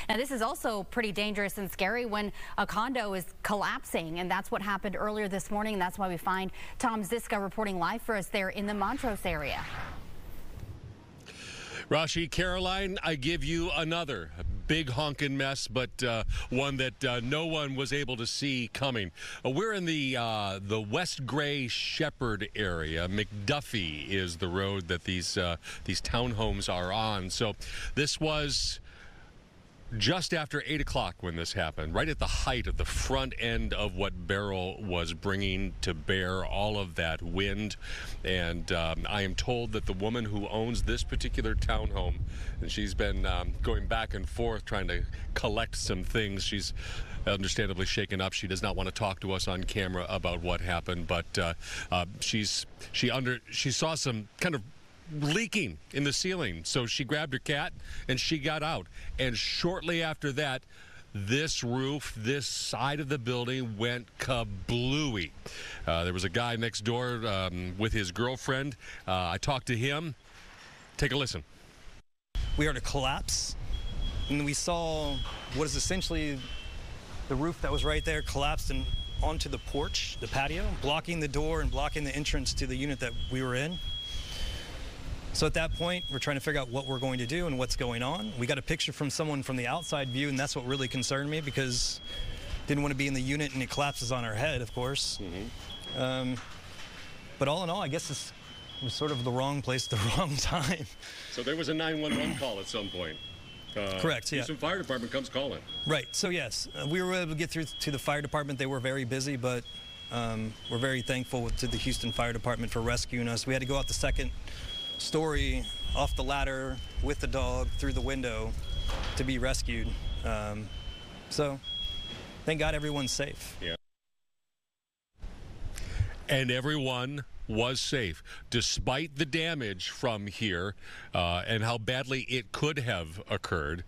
Now, this is also pretty dangerous and scary when a condo is collapsing, and that's what happened earlier this morning. And that's why we find Tom Ziska reporting live for us there in the Montrose area. Rashi, Caroline, I give you another big honkin' mess, but one that no one was able to see coming. We're in the West Gray Shepherd area. McDuffie is the road that these townhomes are on. So this was just after 8 o'clock when this happened, right at the height of the front end of what Beryl was bringing to bear, all of that wind. And I am told that the woman who owns this particular townhome, and she's been going back and forth trying to collect some things. She's understandably shaken up. She does not want to talk to us on camera about what happened, but she saw some kind of leaking in the ceiling, so she grabbed her cat and she got out. And shortly after that, this roof, this side of the building went kablooey. There was a guy next door with his girlfriend. I talked to him. Take a listen. We heard a collapse, and we saw what is essentially the roof that was right there collapsed and onto the porch, the patio, blocking the door and blocking the entrance to the unit that we were in. So at that point, we're trying to figure out what we're going to do and what's going on. We got a picture from someone from the outside view, and that's what really concerned me, because didn't want to be in the unit and it collapses on our head, of course. Mm-hmm. But all in all, I guess it was sort of the wrong place at the wrong time. So there was a 911 call at some point. Correct, yeah. Houston Fire Department comes calling. Right, so yes, we were able to get through to the fire department. They were very busy, but we're very thankful to the Houston Fire Department for rescuing us. We had to go out the second story off the ladder with the dog through the window to be rescued. So thank God everyone's safe. Yeah. And everyone was safe, despite the damage from here and how badly it could have occurred.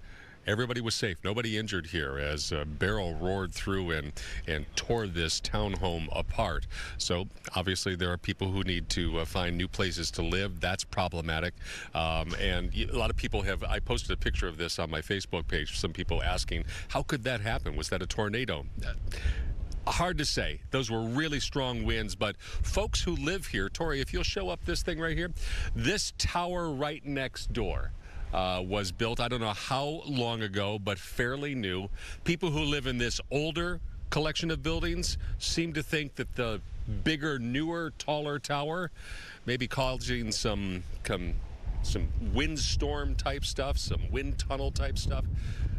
Everybody was safe. Nobody injured here as Beryl roared through and tore this townhome apart. So obviously there are people who need to find new places to live. That's problematic. And a lot of people have, I posted a picture of this on my Facebook page, some people asking, how could that happen? Was that a tornado? Hard to say. Those were really strong winds, but folks who live here, Tori, if you'll show up this thing right here, this tower right next door was built, I don't know how long ago, but fairly new. People who live in this older collection of buildings seem to think that the bigger, newer, taller tower may be causing some windstorm type stuff, some wind tunnel type stuff.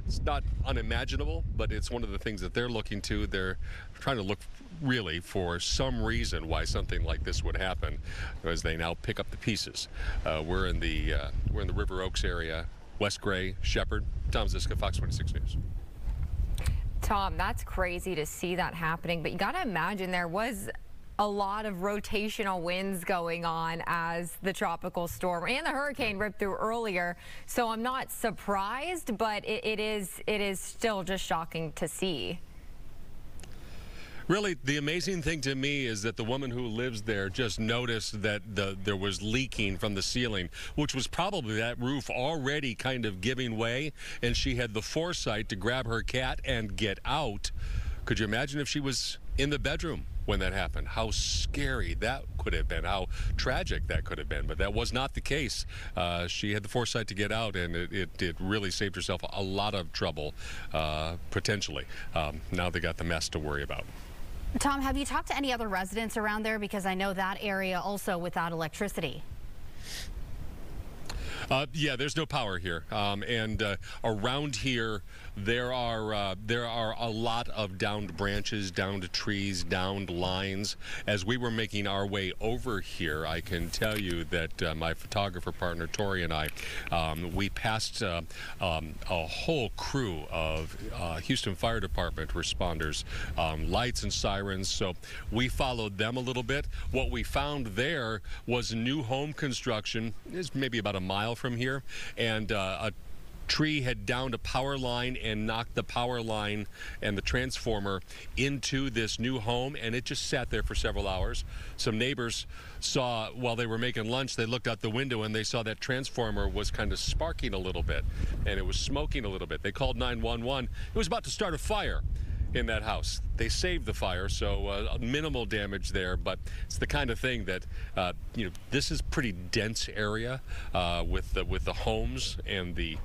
It's not unimaginable, but it's one of the things that they're looking to. They're trying to look really for some reason why something like this would happen as they now pick up the pieces. We're in the River Oaks area, West Gray, Shepherd. Tom Ziska, Fox 26 News. Tom, that's crazy to see that happening, but you got to imagine there was a lot of rotational winds going on as the tropical storm and the hurricane ripped through earlier. So I'm not surprised, but it is still just shocking to see. Really, the amazing thing to me is that the woman who lives there just noticed that there was leaking from the ceiling, which was probably that roof already kind of giving way, and she had the foresight to grab her cat and get out. Could you imagine if she was in the bedroom when that happened? How scary that could have been, how tragic that could have been, but that was not the case. She had the foresight to get out, and it really saved herself a lot of trouble, potentially. Now they got the mess to worry about. Tom, have you talked to any other residents around there? Because I know that area also without electricity. Yeah, there's no power here, and around here there are a lot of downed branches, downed trees, downed lines. As we were making our way over here, I can tell you that my photographer partner Tori and I, we passed a whole crew of Houston Fire Department responders, lights and sirens. So we followed them a little bit. What we found there was new home construction. It's maybe about a mile from here, and a tree had downed a power line and knocked the power line and the transformer into this new home, and it just sat there for several hours. Some neighbors saw, while they were making lunch, they looked out the window and they saw that transformer was kind of sparking a little bit, and it was smoking a little bit. They called 911. It was about to start a fire in that house. They saved the fire, so minimal damage there, but it's the kind of thing that, this is pretty dense area with the homes and the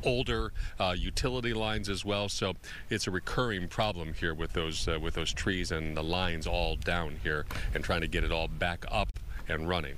older utility lines as well, so it's a recurring problem here with those trees and the lines all down here and trying to get it all back up and running.